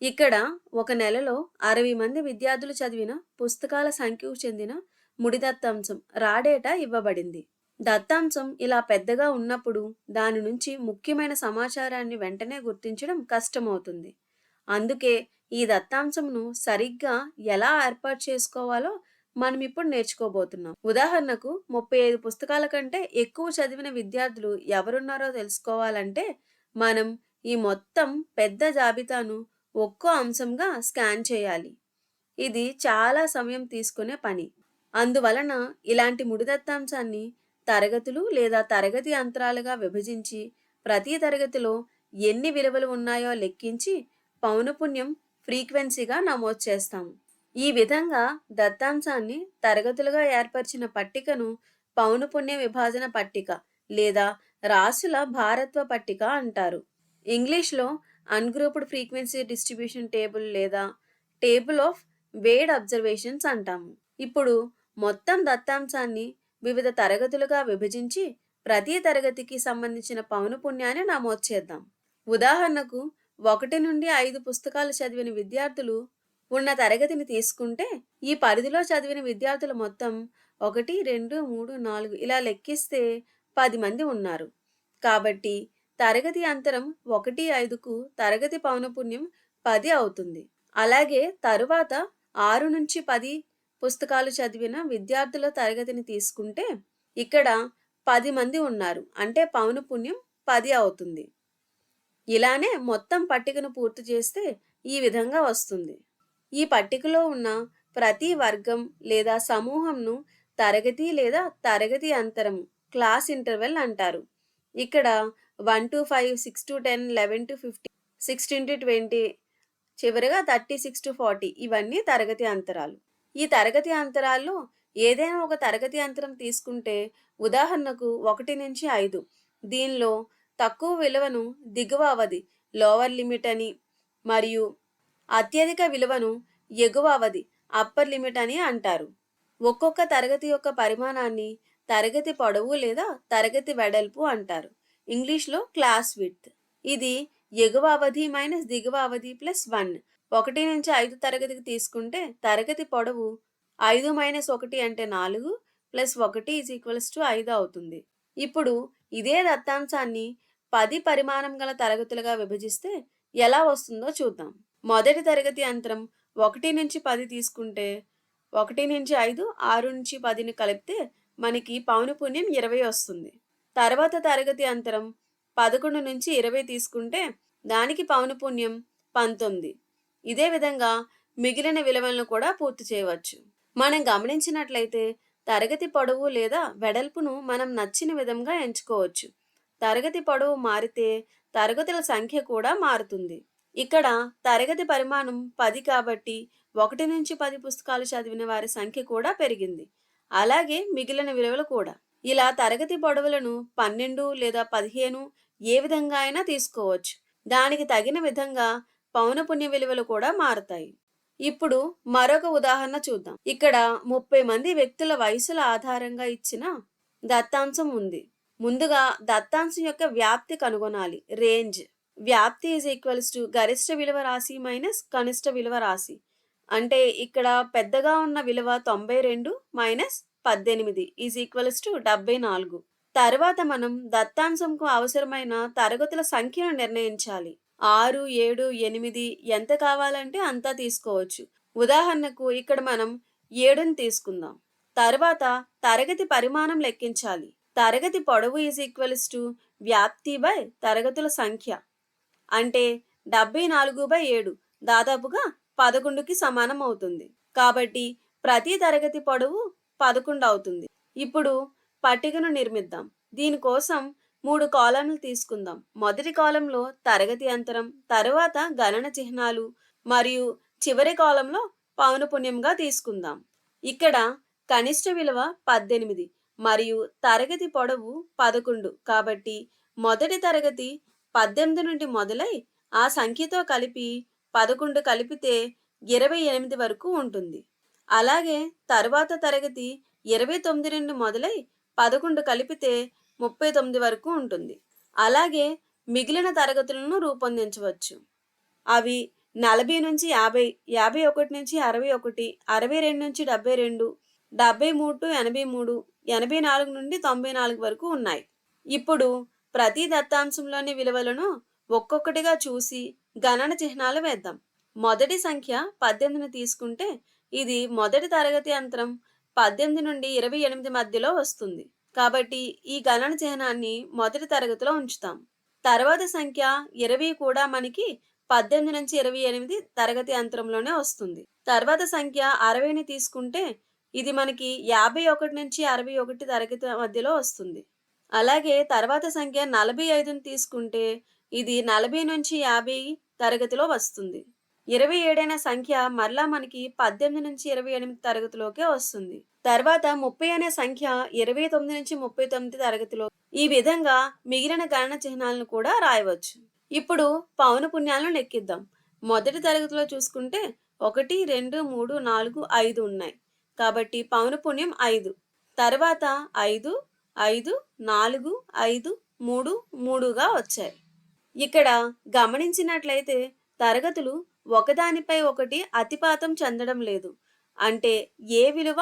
ఇక్కడ ఒక నెలలో 60 మంది విద్యార్థులు చదివిన పుస్తకాల సంఖ్యకు చెందిన ముడి దత్తాంశం రాడేటా ఇవ్వబడింది. దత్తాంశం ఇలా పెద్దగా ఉన్నప్పుడు దాని నుంచి ముఖ్యమైన సమాచారాన్ని వెంటనే గుర్తించడం కష్టమవుతుంది. అందుకే ఈ దత్తాంశంను సరిగ్గా ఎలా ఏర్పాటు చేసుకోవాలో మనం ఇప్పుడు నేర్చుకోబోతున్నాం. ఉదాహరణకు 35 పుస్తకాల కంటే ఎక్కువ చదివిన విద్యార్థులు ఎవరున్నారో తెలుసుకోవాలంటే మనం ఈ మొత్తం పెద్ద జాబితాను ఒక్కో అంశంగా స్కాన్ చేయాలి. ఇది చాలా సమయం తీసుకునే పని. అందువలన ఇలాంటి ముడి దత్తాంశాన్ని తరగతులు లేదా తరగతి అంతరాలుగా విభజించి ప్రతి తరగతిలో ఎన్ని విలువలు ఉన్నాయో లెక్కించి పౌనపున్యం ఫ్రీక్వెన్సీగా నమోదు చేస్తాము. ఈ విధంగా దత్తాంశాన్ని తరగతులుగా ఏర్పరిచిన పట్టికను పౌనపున్య విభాజన పట్టిక లేదా రాశుల భారత్వ పట్టిక అంటారు. ఇంగ్లీష్లో అన్గ్రూప్డ్ ఫ్రీక్వెన్సీ డిస్ట్రిబ్యూషన్ టేబుల్ లేదా టేబుల్ ఆఫ్ వేడ్ అబ్జర్వేషన్స్ అంటాము. ఇప్పుడు మొత్తం దత్తాంశాన్ని వివిధ తరగతులుగా విభజించి ప్రతి తరగతికి సంబంధించిన పౌనపున్యాన్ని నమోదు చేద్దాం. ఉదాహరణకు 1 నుండి 5 పుస్తకాలు చదివిన విద్యార్థులు ఉన్న తరగతిని తీసుకుంటే ఈ పరిధిలో చదివిన విద్యార్థుల మొత్తం 1, 2, 3, 4 ఇలా లెక్కిస్తే 10 మంది ఉన్నారు. కాబట్టి తరగతి అంతరం 1, 5కు తరగతి పౌనపున్యం 10 అవుతుంది. అలాగే తరువాత 6 నుంచి 10 పుస్తకాలు చదివిన విద్యార్థుల తరగతిని తీసుకుంటే ఇక్కడ 10 మంది ఉన్నారు. అంటే పౌనపున్యం 10 అవుతుంది. ఇలానే మొత్తం పట్టికను పూర్తి చేస్తే ఈ విధంగా వస్తుంది. ఈ పట్టికలో ఉన్న ప్రతి వర్గం లేదా సమూహంను తరగతి లేదా తరగతి అంతరం క్లాస్ ఇంటర్వెల్ అంటారు. ఇక్కడ 1 to 5, 6 to 10, 11 to 15, 16 to 20, చివరిగా 36 to 40 ఇవన్నీ తరగతి అంతరాలు. ఈ తరగతి అంతరాల్లో ఏదైనా ఒక తరగతి అంతరం తీసుకుంటే ఉదాహరణకు 1 నుంచి 5 దీనిలో తక్కువ విలువను దిగువ అవధి లోవర్ లిమిట్ అని మరియు అత్యధిక విలువను ఎగువ అవధి అప్పర్ లిమిట్ అని అంటారు. ఒక్కొక్క తరగతి యొక్క పరిమాణాన్ని తరగతి పొడవు లేదా తరగతి వెడల్పు అంటారు. ఇంగ్లీష్లో క్లాస్ విడ్త్. ఇది ఎగువ అవధి మైనస్ దిగువ అవధి ప్లస్ 1. 1 నుంచి 5 తరగతికి తీసుకుంటే తరగతి పొడవు 5 మైనస్ 1 అంటే 4 ప్లస్ 1 ఈజ్ ఈక్వల్స్ టు 5 అవుతుంది. ఇప్పుడు ఇదే దత్తాంశాన్ని 10 పరిమాణం గల తరగతులుగా విభజిస్తే ఎలా వస్తుందో చూద్దాం. మొదటి తరగతి అంతరం 1 నుంచి 10 తీసుకుంటే 1 నుంచి 5, 6 నుంచి 10ని కలిపితే మనకి పౌనపున్యం 20 వస్తుంది. తర్వాత తరగతి అంతరం 11 నుంచి 20 తీసుకుంటే దానికి పౌనపున్యం 19. ఇదే విధంగా మిగిలిన విలువలను కూడా పూర్తి చేయవచ్చు. మనం గమనించినట్లయితే తరగతి పొడవు లేదా వెడల్పును మనం నచ్చిన విధంగా ఎంచుకోవచ్చు. తరగతి పొడవు మారితే తరగతుల సంఖ్య కూడా మారుతుంది. ఇక్కడ తరగతి పరిమాణం 10 కాబట్టి 1 నుంచి 10 పుస్తకాలు చదివిన వారి సంఖ్య కూడా పెరిగింది. అలాగే మిగిలిన విలువలు కూడా. ఇలా తరగతి పొడవులను 12 లేదా 15 ఏ విధంగా అయినా తీసుకోవచ్చు. దానికి తగిన విధంగా పౌనపున్య విలువలు కూడా మారుతాయి. ఇప్పుడు మరొక ఉదాహరణ చూద్దాం. ఇక్కడ 30 మంది వ్యక్తుల వయసుల ఆధారంగా ఇచ్చిన దత్తాంశం ఉంది. ముందుగా దత్తాంశం యొక్క వ్యాప్తి కనుగొనాలి. రేంజ్. వ్యాప్తి ఈజ్ ఈక్వల్స్ టు గరిష్ట విలువ రాశి మైనస్ కనిష్ట విలువ రాశి. అంటే ఇక్కడ పెద్దగా ఉన్న విలువ 92 మైనస్ 18 ఈజ్ ఈక్వల్స్ టు 74. తర్వాత మనం దత్తాంశంకు అవసరమైన తరగతుల సంఖ్యను నిర్ణయించాలి. 6, 7, 8 ఎంత కావాలంటే అంతా తీసుకోవచ్చు. ఉదాహరణకు ఇక్కడ మనం 7ని తీసుకుందాం. తర్వాత తరగతి పరిమాణం లెక్కించాలి. తరగతి పొడవు ఈజ్ ఈక్వల్స్ టు వ్యాప్తి బై తరగతుల సంఖ్య. అంటే 74/7 దాదాపుగా 11కి సమానం అవుతుంది. కాబట్టి ప్రతి తరగతి పొడవు 11 అవుతుంది. ఇప్పుడు పట్టికను నిర్మిద్దాం. దీనికోసం 3 కాలమ్లు తీసుకుందాం. మొదటి కాలంలో తరగతి అంతరం, తరువాత గణన చిహ్నాలు మరియు చివరి కాలంలో పౌనపున్యంగా తీసుకుందాం. ఇక్కడ కనిష్ట విలువ 18 మరియు తరగతి పొడవు 11 కాబట్టి మొదటి తరగతి 18 నుండి మొదలై ఆ సంఖ్యతో కలిపి 11 కలిపితే 28 వరకు ఉంటుంది. అలాగే తరువాత తరగతి 29 నుండి మొదలై 11 కలిపితే 39 వరకు ఉంటుంది. అలాగే మిగిలిన తరగతులను రూపొందించవచ్చు. అవి 40-50, 51-61, 62-72, 73-83, 84-94 వరకు ఉన్నాయి. ఇప్పుడు ప్రతి దత్తాంశంలోని విలువలను ఒక్కొక్కటిగా చూసి గణన చిహ్నాలు వేద్దాం. మొదటి సంఖ్య 18ని తీసుకుంటే ఇది మొదటి తరగతి అంతరం 18 నుండి 28 మధ్యలో వస్తుంది. కాబట్టి ఈ గణన చిహ్నాన్ని మొదటి తరగతిలో ఉంచుతాం. తర్వాత సంఖ్య 20 కూడా మనకి 18 నుంచి 28 తరగతి అంతరంలోనే వస్తుంది. తర్వాత సంఖ్య 60ని తీసుకుంటే ఇది మనకి 51 నుంచి 61 తరగతి మధ్యలో వస్తుంది. అలాగే తర్వాత సంఖ్య 45ని తీసుకుంటే ఇది 40 నుంచి 50 తరగతిలో వస్తుంది. 27 సంఖ్య మరలా మనకి 18 నుంచి 28 తరగతిలోకే వస్తుంది. తర్వాత 30 అనే సంఖ్య 29 నుంచి 39 తరగతిలో. ఈ విధంగా మిగిలిన గణన చిహ్నాలను కూడా రాయవచ్చు. ఇప్పుడు పౌనపున్యాలను లెక్కిద్దాం. మొదటి తరగతిలో చూసుకుంటే 1, 2, 3, 4, 5 ఉన్నాయి. కాబట్టి పౌనపున్యం 5. తర్వాత 5, 5, 4, 5, 3, 3గా వచ్చాయి. ఇక్కడ గమనించినట్లయితే తరగతులు ఒకదానిపై ఒకటి అతిపాతం చెందడం లేదు. అంటే ఏ విలువ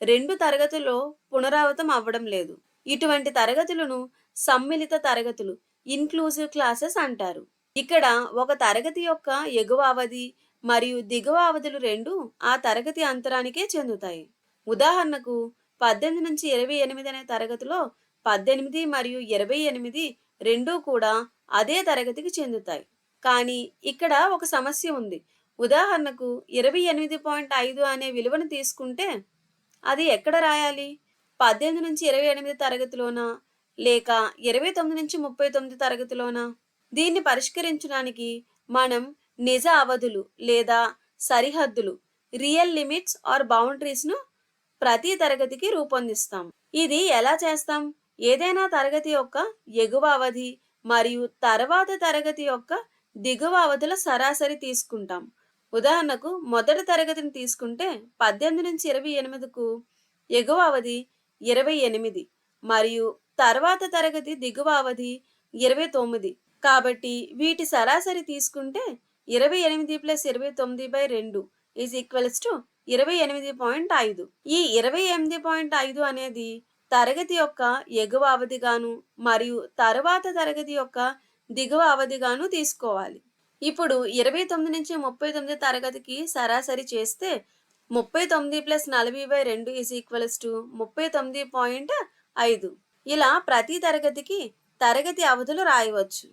2 తరగతుల్లో పునరావృతం అవ్వడం లేదు. ఇటువంటి తరగతులను సమ్మిళిత తరగతులు, ఇన్క్లూజివ్ క్లాసెస్ అంటారు. ఇక్కడ ఒక తరగతి యొక్క ఎగువ అవధి మరియు దిగువ అవధులు రెండూ ఆ తరగతి అంతరానికే చెందుతాయి. ఉదాహరణకు 18 నుంచి 28 అనే తరగతిలో 18 మరియు 28 రెండూ కూడా అదే తరగతికి చెందుతాయి. కానీ ఇక్కడ ఒక సమస్య ఉంది. ఉదాహరణకు 28.5 అనే విలువను తీసుకుంటే అది ఎక్కడ రాయాలి? 18 నుంచి 28 తరగతిలోనా లేక 29 నుంచి 39 తరగతిలోనా? దీన్ని పరిష్కరించడానికి మనం నిజ అవధులు లేదా సరిహద్దులు, రియల్ లిమిట్స్ ఆర్ బౌండరీస్ను ప్రతి తరగతికి రూపొందిస్తాం. ఇది ఎలా చేస్తాం? ఏదైనా తరగతి యొక్క ఎగువ అవధి మరియు తర్వాత తరగతి యొక్క దిగువ అవధుల సరాసరి తీసుకుంటాం. ఉదాహరణకు మొదటి తరగతిని తీసుకుంటే 18 నుంచి 28కు ఎగువ అవధి 28 మరియు తర్వాత తరగతి దిగువ అవధి 29. కాబట్టి వీటి సరాసరి తీసుకుంటే 28 + 29/2 = 28.5. ఈ 28.5 అనేది తరగతి యొక్క ఎగువ అవధిగాను మరియు తరువాత తరగతి యొక్క దిగువ అవధిగాను తీసుకోవాలి. ఇప్పుడు 29 నుంచి 39 తరగతికి సరాసరి చేస్తే 39 + 40/2 = 39.5. ఇలా ప్రతి తరగతికి తరగతి అవధులు రాయవచ్చు.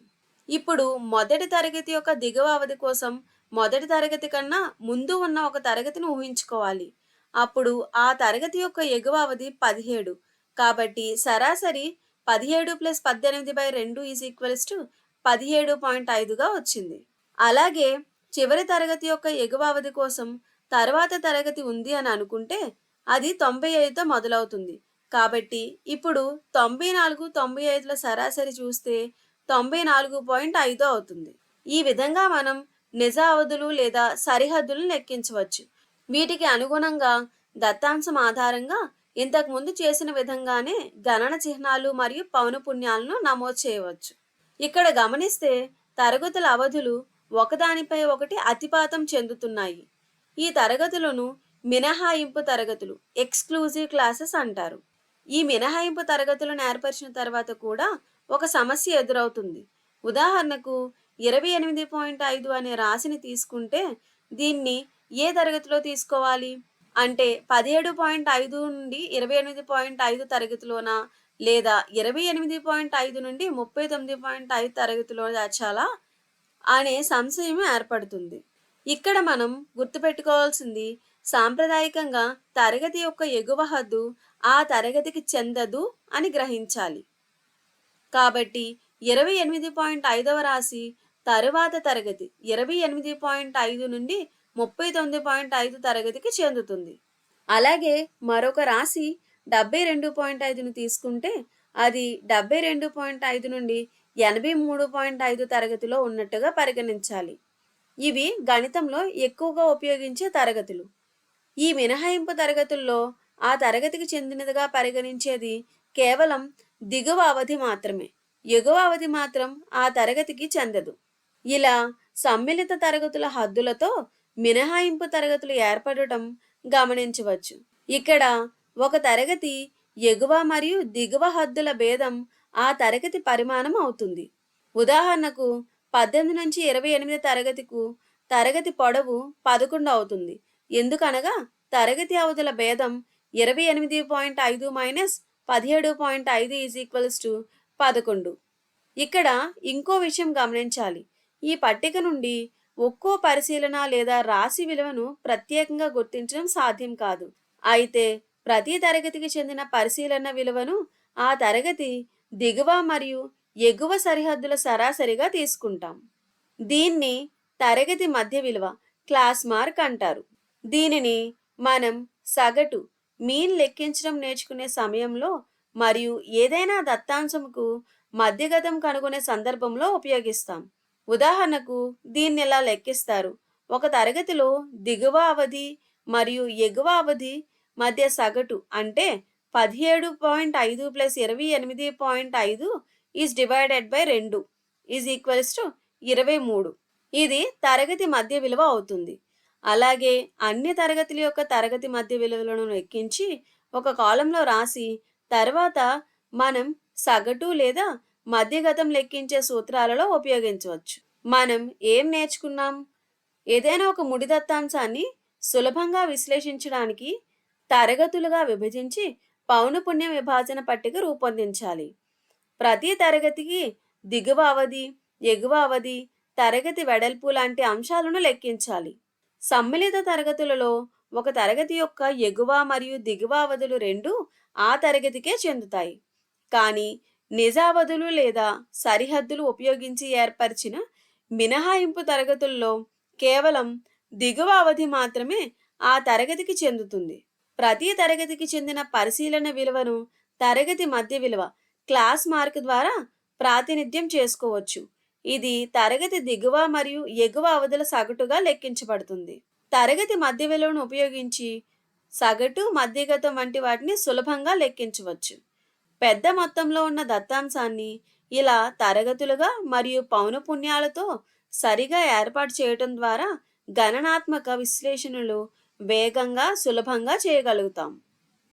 ఇప్పుడు మొదటి తరగతి యొక్క దిగువ అవధి కోసం మొదటి తరగతి కన్నా ముందు ఉన్న ఒక తరగతిని ఊహించుకోవాలి. అప్పుడు ఆ తరగతి యొక్క ఎగువ అవధి 17. కాబట్టి సరాసరి 17 + 18/2 = 17.5గా వచ్చింది. అలాగే చివరి తరగతి యొక్క ఎగువ అవధి కోసం తర్వాత తరగతి ఉంది అని అనుకుంటే అది 95తో మొదలవుతుంది. కాబట్టి ఇప్పుడు 94, 95ల సరాసరి చూస్తే 94.5 అవుతుంది. ఈ విధంగా మనం నిజ అవధులు లేదా సరిహద్దులను లెక్కించవచ్చు. వీటికి అనుగుణంగా దత్తాంశం ఆధారంగా ఇంతకుముందు చేసిన విధంగానే గణన చిహ్నాలు మరియు పౌనపున్యాలను నమోదు చేయవచ్చు. ఇక్కడ గమనిస్తే తరగతుల అవధులు ఒకదానిపై ఒకటి అతిపాతం చెందుతున్నాయి. ఈ తరగతులను మినహాయింపు తరగతులు, ఎక్స్క్లూజివ్ క్లాసెస్ అంటారు. ఈ మినహాయింపు తరగతులను ఏర్పరిచిన తర్వాత కూడా ఒక సమస్య ఎదురవుతుంది. ఉదాహరణకు 28.5 అనే రాశిని తీసుకుంటే దీన్ని ఏ తరగతిలో తీసుకోవాలి? అంటే 17.5 నుండి 28.5 తరగతిలోనా లేదా 28.5 నుండి 39.5 తరగతిలో చేర్చాలా అనే సంశయం ఏర్పడుతుంది. ఇక్కడ మనం గుర్తుపెట్టుకోవాల్సింది సాంప్రదాయకంగా తరగతి యొక్క ఎగువ హద్దు ఆ తరగతికి చెందదు అని గ్రహించాలి. కాబట్టి 28.5వ రాశి తరువాత తరగతి 28.5 నుండి 39.5 తరగతికి చెందుతుంది. అలాగే మరొక రాశి 72.5ను తీసుకుంటే అది 72.5 నుండి 83.5 తరగతిలో ఉన్నట్టుగా పరిగణించాలి. ఇవి గణితంలో ఎక్కువగా ఉపయోగించే తరగతులు. ఈ మినహాయింపు తరగతుల్లో ఆ తరగతికి చెందినదిగా పరిగణించేది కేవలం దిగువ అవధి మాత్రమే. ఎగువ అవధి మాత్రం ఆ తరగతికి చెందదు. ఇలా సమ్మిళిత తరగతుల హద్దులతో మినహాయింపు తరగతులు ఏర్పడటం గమనించవచ్చు. ఇక్కడ ఒక తరగతి ఎగువ మరియు దిగువ హద్దుల భేదం ఆ తరగతి పరిమాణం అవుతుంది. ఉదాహరణకు 18 నుంచి 28 తరగతికు తరగతి పొడవు 11 అవుతుంది. ఎందుకనగా తరగతి అవధుల భేదం 28.5 మైనస్ 17.5 11. ఇక్కడ ఇంకో విషయం గమనించాలి. ఈ పట్టిక నుండి ఒక్కో పరిశీలన లేదా రాశి విలువను ప్రత్యేకంగా గుర్తించడం సాధ్యం కాదు. అయితే ప్రతి తరగతికి చెందిన పరిశీలన విలువను ఆ తరగతి దిగువ మరియు ఎగువ సరిహద్దుల సరాసరిగా తీసుకుంటాం. దీన్ని తరగతి మధ్య విలువ క్లాస్ మార్క్ అంటారు. దీనిని మనం సగటు మీన్ లెక్కించడం నేర్చుకునే సమయంలో మరియు ఏదైనా దత్తాంశంకు మధ్యగతం కనుగొనే సందర్భంలో ఉపయోగిస్తాం. ఉదాహరణకు దీన్ని ఎలా లెక్కిస్తారు? ఒక తరగతిలో దిగువ అవధి మరియు ఎగువ అవధి మధ్య సగటు అంటే 17.5 plus 28.5 is divided by 2 is equals to 23. ఇది తరగతి మధ్య విలువ అవుతుంది. అలాగే అన్ని తరగతుల యొక్క తరగతి మధ్య విలువలను లెక్కించి ఒక కాలంలో రాసి తర్వాత మనం సగటు లేదా మధ్యగతం లెక్కించే సూత్రాలలో ఉపయోగించవచ్చు. మనం ఏం నేర్చుకున్నాం? ఏదైనా ఒక ముడి దత్తాంశాన్ని సులభంగా విశ్లేషించడానికి తరగతులుగా విభజించి పౌనపున్య విభాజన పట్టిక రూపొందించాలి. ప్రతి తరగతికి దిగువ అవధి, ఎగువ అవధి, తరగతి వెడల్పు లాంటి అంశాలను లెక్కించాలి. సమ్మిళిత తరగతులలో ఒక తరగతి యొక్క ఎగువ మరియు దిగువ అవధులు రెండూ ఆ తరగతికే చెందుతాయి. కానీ నిజ అవధులు లేదా సరిహద్దులు ఉపయోగించి ఏర్పరిచిన మినహాయింపు తరగతుల్లో కేవలం దిగువ అవధి మాత్రమే ఆ తరగతికి చెందుతుంది. ప్రతి తరగతికి చెందిన పరిశీలన విలువను తరగతి మధ్య విలువ క్లాస్ మార్క్ ద్వారా ప్రాతినిధ్యం చేసుకోవచ్చు. ఇది తరగతి దిగువ మరియు ఎగువ అవధుల సగటుగా లెక్కించబడుతుంది. తరగతి మధ్య విలువను ఉపయోగించి సగటు, మధ్యగతం వంటి వాటిని సులభంగా లెక్కించవచ్చు. పెద్ద మొత్తంలో ఉన్న దత్తాంశాన్ని ఇలా తరగతులుగా మరియు పౌనపున్యాలతో సరిగా ఏర్పాటు చేయటం ద్వారా గణనాత్మక విశ్లేషణలు వేగంగా, సులభంగా చేయగలుగుతాం.